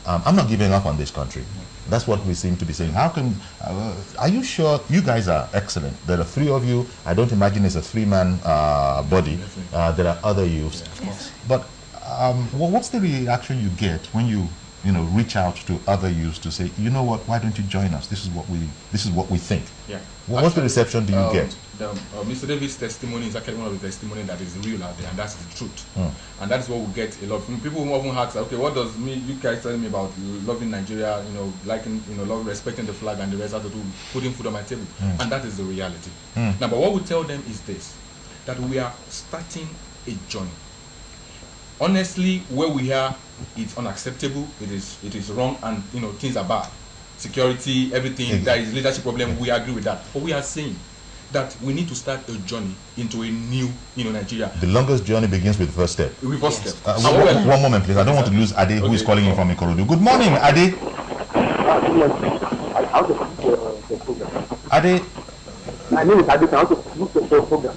I'm not giving up on this country. That's what we seem to be saying. How can, are you sure? You guys are excellent. There are 3 of you. I don't imagine it's a 3-man body. There are other youths. Yes. But what's the reaction you get when you reach out to other youths to say, you know what, why don't you join us? This is what we think. Yeah. What's the reception do you get? Mr. David's testimony is actually one of the testimonies that is real out there, and that's the truth. And that's what we get a lot from people who often ask, okay, what does you guys telling me about loving Nigeria, liking, love, respecting the flag and the rest, have to do putting food on my table? And that is the reality. Now, but what we tell them is this, that we are starting a journey. Honestly, where we are, it's unacceptable, it is wrong, and things are bad. Security, everything, there is leadership problem, we agree with that. But we are saying that we need to start a journey into a new Nigeria. The longest journey begins with the first step. First step. One moment, please. I don't want to lose Ade, who is calling in from Ikorodu. Good morning, Ade. Ade. My name is Ade. I want to look at the program.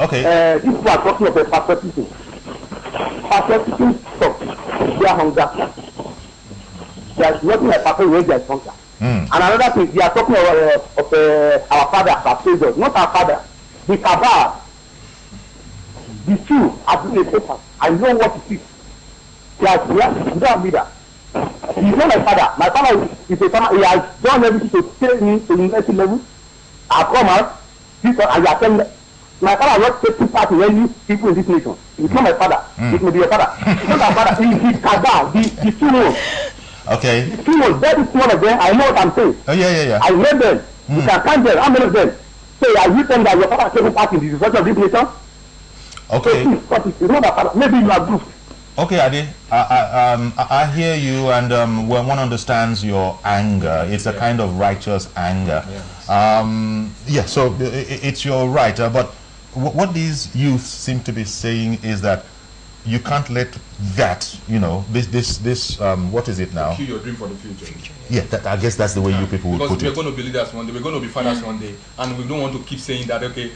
Okay. People are talking about patriotism. Patriotism stops their hunger. There's nothing like patriotism when there's hunger. And another thing, they are talking of our father, our soldiers, not our father. The cabal, the two are doing a paper. I know what it is. They are don't leader. He's not my father. My father is a farmer. He has done everything to take me to university level. I come out, and I tell me, my father not taking part in any people in this nation. It's not my father. It may be your father. It's not our father. It's cabal, the two. Okay. He was very small of them. I know what I'm saying. Oh, yeah. I know them. You can count them. How many of them? Say, I you them that your father taking part in the destruction of this nation? Okay. So, it's not my father. Maybe you are good. Okay, Ade. I hear you, and when one understands your anger, it's a kind of righteous anger. Yes. So it's your right. But what these youths seem to be saying is that you can't let that, this what is it now? Kill your dream for the future. Yeah, I guess that's the way you people would put it. Because we're going to be leaders one day, we're going to be fathers one day, and we don't want to keep saying that, okay,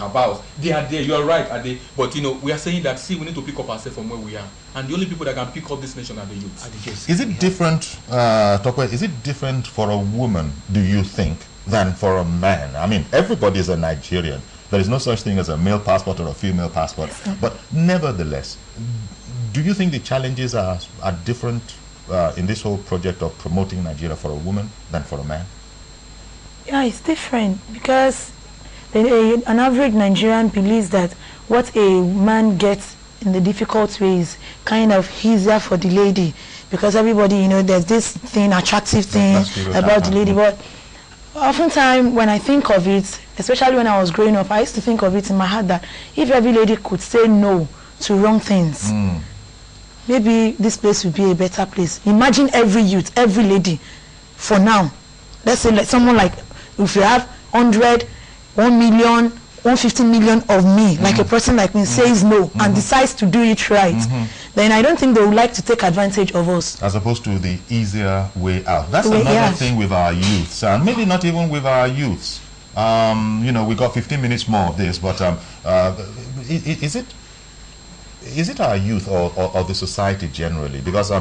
about, they are there, you're right, are they? But, we are saying that, see, we need to pick up ourselves from where we are. And the only people that can pick up this nation are the youths. Is it different, Tokwe, is it different for a woman, do you think, than for a man? I mean, everybody is a Nigerian. There is no such thing as a male passport or a female passport. But nevertheless, do you think the challenges are different in this whole project of promoting Nigeria for a woman than for a man? Yeah, it's different because an average Nigerian believes that what a man gets in the difficult way is kind of easier for the lady, because everybody, there's this thing, attractive thing about the lady. But oftentimes when I think of it, especially when I was growing up, I used to think of it in my heart that if every lady could say no to wrong things, maybe this place would be a better place. Imagine every youth, every lady, for now, let's say someone like, if you have 100, 1 million, 150 million of me, like a person like me says no and decides to do it right, then I don't think they would like to take advantage of us. As opposed to the easier way out. That's another thing with our youths, and maybe not even with our youths. We got 15 minutes more of this, but is it our youth or the society generally? Because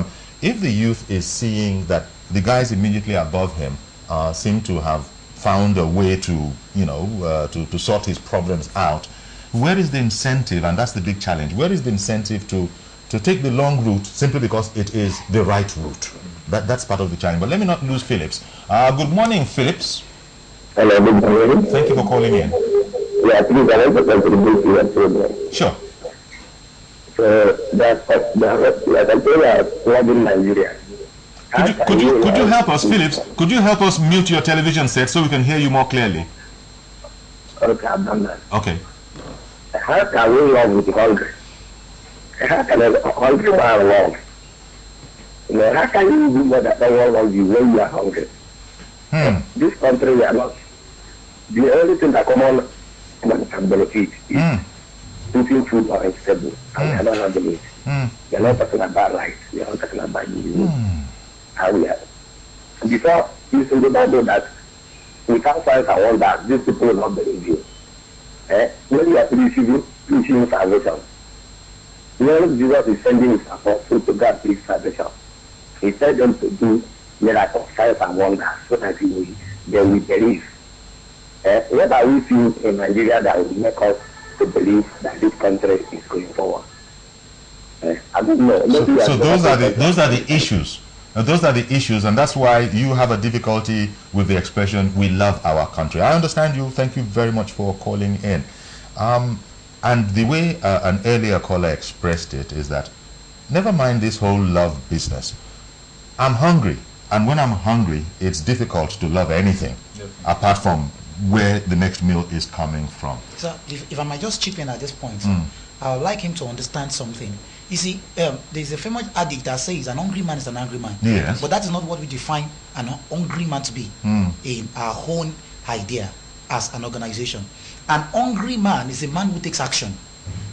if the youth is seeing that the guys immediately above him seem to have found a way to, to sort his problems out, where is the incentive? And that's the big challenge. Where is the incentive to take the long route simply because it is the right route? That's part of the challenge. But let me not lose Phillips. Good morning, Phillips. Hello, good morning. Thank you for calling in. Yeah, please, I like to contribute to your program. Sure. So, that's like I told you, flood in Nigeria. Could you help us, Phillips? Could you help us mute your television set so we can hear you more clearly? Okay, I've done that. Okay. How can we love with hunger? How can a hungry man love? How can you do what the world loves you when you are hungry? This country, we are not. The only thing that common man can benefit is putting food on its table, and we are not having it. We are not talking about rights. We are not talking about you. How we are. Before, it's in the Bible that we can't find someone that these people will not believe you. When you are preaching salvation, when Jesus is sending his apostles to God preach salvation, He tell them to do miracles, signs and wonders, so that they will believe. What are we seeing in Nigeria that will make us to believe that this country is going forward? I don't know. So those are the issues. Those are the issues, and that's why you have a difficulty with the expression, we love our country. I understand you. Thank you very much for calling in. And the way an earlier caller expressed it is that, never mind this whole love business. I'm hungry, and when I'm hungry, it's difficult to love anything, apart from where the next meal is coming from. So if I might just chip in at this point, I would like him to understand something. You see, there's a famous adage that says an hungry man is an angry man. Yes. But that is not what we define an hungry man to be in our own idea as an organization. An hungry man is a man who takes action.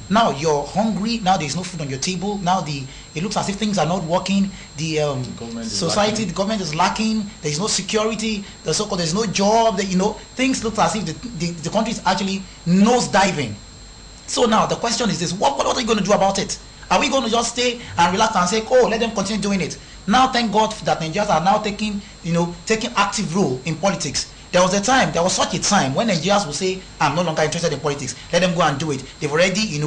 Now you're hungry, now there's no food on your table, now it looks as if things are not working, the government is lacking, there's no security, there's no job, things look as if the country is actually nose diving. So now the question is this, what are you going to do about it? Are we going to just stay and relax and say, oh, let them continue doing it? Now, thank God that Nigerians are now taking active role in politics. There was such a time when Nigerians will say, I'm no longer interested in politics. Let them go and do it. They've already,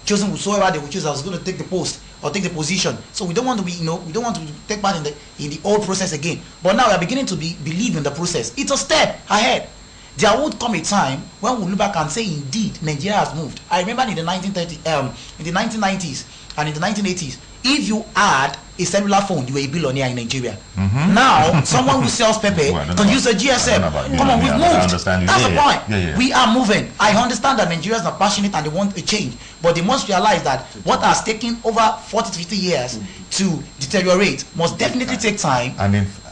chosen whosoever they will choose. I was going to take the post or take the position. So we don't want to be, we don't want to take part in the old process again. But now we are beginning to believe in the process. It's a step ahead. There would come a time when we look back and say, indeed, Nigeria has moved. I remember in the 1990s and in the 1980s, if you had a cellular phone, you were a billionaire in Nigeria. Now, someone who sells pepper can use a GSM. Come on, we've moved. That's the point. We are moving. I understand that Nigerians are passionate and they want a change, but they must realize that what has taken over 40 to 50 years to deteriorate must definitely take time.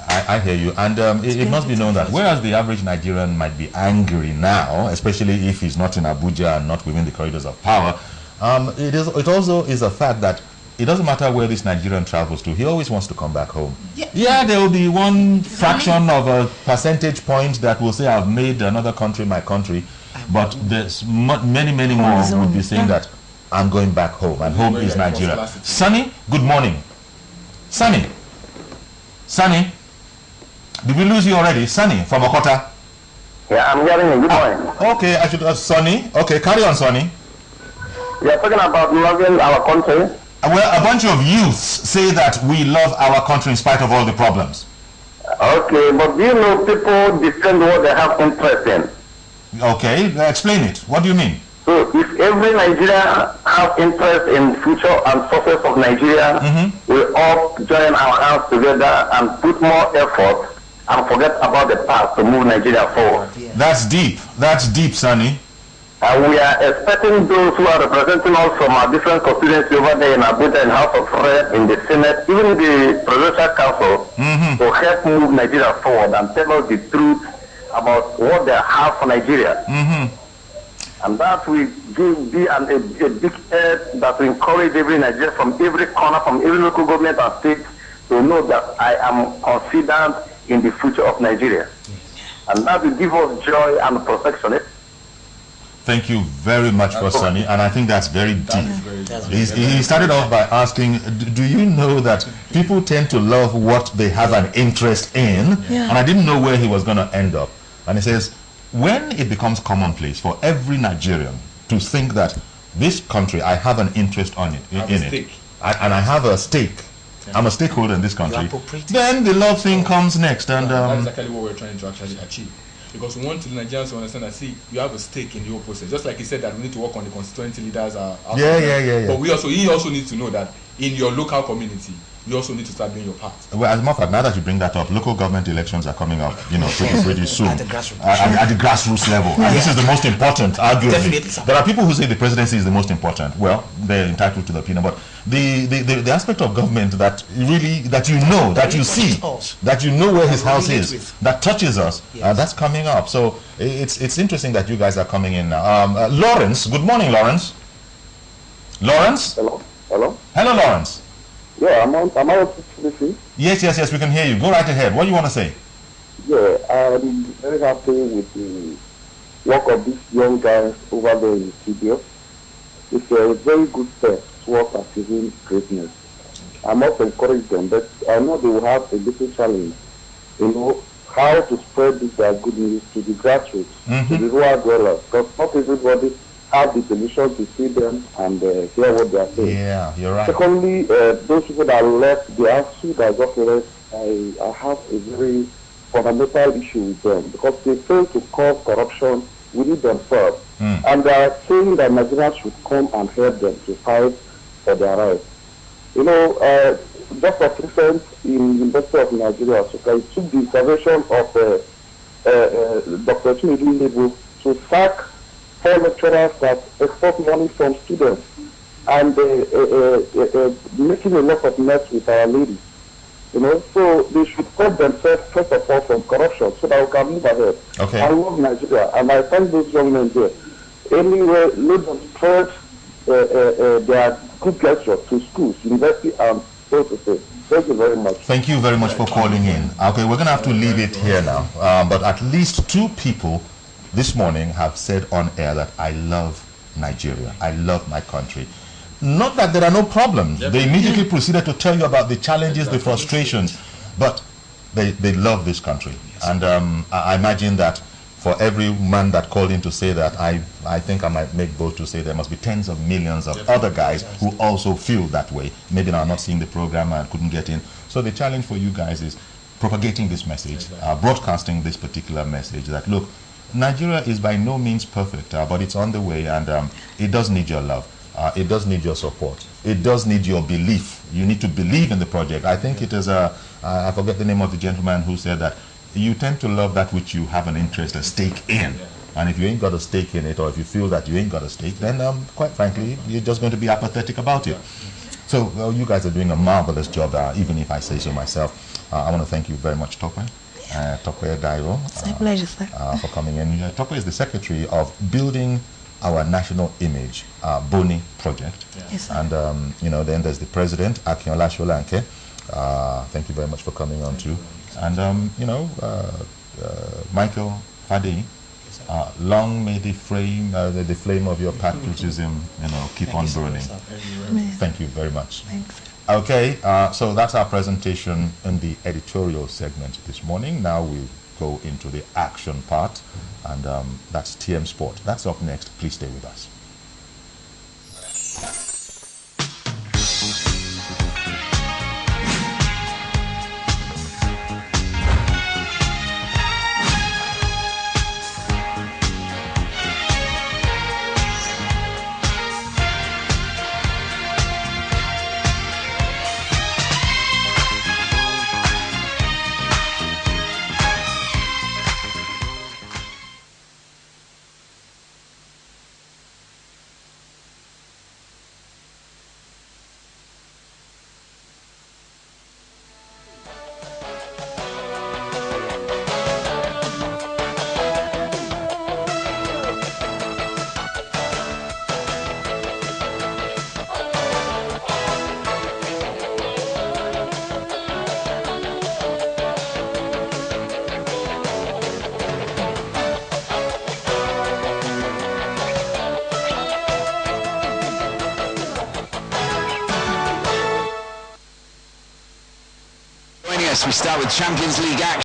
I hear you, and it must be known that whereas the average Nigerian might be angry now, especially if he's not in Abuja and not within the corridors of power, it also is a fact that it doesn't matter where this Nigerian travels to, he always wants to come back home. Yeah, there will be one fraction of a percentage point that will say, I've made another country my country, but there's many more would be saying that I'm going back home, and home is Nigeria. Sunny, good morning. Sunny, did we lose you already? Sunny from Okota. Yeah, I'm hearing you. Good morning. Okay, I should Sunny. Okay, carry on, Sunny. We are talking about loving our country. Well, a bunch of youths say that we love our country in spite of all the problems. Okay, but do you know people defend what they have interest in? Okay, explain it. What do you mean? So if every Nigerian has interest in future and success of Nigeria, we all join our hands together and put more effort and forget about the past to move Nigeria forward. That's deep. That's deep, Sonny. And we are expecting those who are representing us from our different constituencies over there in Abuja and House of Reps, in the Senate, even the Presidential Council, to help move Nigeria forward and tell us the truth about what they have for Nigeria. And that will be a big help that will encourage every Nigerian from every corner, from every local government and state to know that I am confident in the future of Nigeria. And that will give us joy and protection. Thank you very much for Sunny, and I think that's very deep. He started off by asking, do you know that people tend to love what they have an interest in? And I didn't know where he was going to end up. And he says, when it becomes commonplace for every Nigerian to think that this country, I have an interest in it, and I have a stake, I'm a stakeholder in this country, then the love thing comes next. And that's exactly what we're trying to actually achieve. Because we want the Nigerians to understand that, see, you have a stake in the whole process. Just like he said that we need to work on the constituency leaders. But he also needs to know that in your local community, you also need to start doing your part. Well, as a matter of fact, now that you bring that up, local government elections are coming up, pretty soon. At the grassroots level. And this is the most important, arguably. There are people who say the presidency is the most important. Well, they're entitled to the opinion. But the aspect of government that really, that you know, that you see, that you know where his house is, that touches us, that's coming up. So it's interesting that you guys are coming in now. Lawrence, good morning, Lawrence. Lawrence? Hello? Hello, Lawrence. Yeah, am I listening? Yes, we can hear you. Go right ahead. What do you want to say? Yeah, I'm very happy with the work of these young guys over there in the studio. It's a very good step towards achieving greatness. I must encourage them, but I know they will have a little challenge. You know, how to spread this good news to the grassroots, to the rural dwellers, because not everybody have the permission to see them and hear what they are saying. Yeah, you're right. Secondly, those people that left the ASU that got left, I have a very fundamental issue with them because they fail to cause corruption within themselves. And they are saying that Nigerians should come and help them to fight for their rights. You know, just as recent in the University of Nigeria, so I took the intervention of Dr. Chinedu to sack 4 lecturers that export money from students and making a lot of mess with our ladies. You know, so they should cut themselves first of all from corruption so that we can move ahead. Okay. I love Nigeria and I thank those young men there. Anyway, let them spread their good gesture to schools, university, and so to say. Thank you very much. Thank you very much for calling in. Okay, we're going to have to leave it here now. But at least 2 people this morning have said on air that I love Nigeria. I love my country. Not that there are no problems. They immediately proceeded to tell you about the challenges, the frustrations, but they love this country. And I imagine that for every man that called in to say that, I think I might make bold to say there must be tens of millions of other guys who also feel that way. Maybe now not seeing the program and couldn't get in. So the challenge for you guys is propagating this message, broadcasting this particular message that, look, Nigeria is by no means perfect, but it's on the way, and it does need your love. It does need your support. It does need your belief. You need to believe in the project. I think it is I forget the name of the gentleman who said that you tend to love that which you have an interest, a stake in. And if you ain't got a stake in it, or if you feel that you ain't got a stake, then quite frankly, you're just going to be apathetic about it. So you guys are doing a marvelous job, even if I say so myself. I want to thank you very much, Tope. Tope Dairo. It's my pleasure, sir. For coming in. Tope is the secretary of Building Our National Image, BONI Project. Yes, sir. And, you know, then there's the president, Akinola Solanke. Thank you very much for coming on too. And, you know, Michael Fadeyi, long may the flame of your patriotism, you know, keep on burning. Thank you very much. Thanks. Okay, so that's our presentation in the editorial segment this morning. Now we'll go into the action part, and that's TM Sport. That's up next. Please stay with us. We start with Champions League action.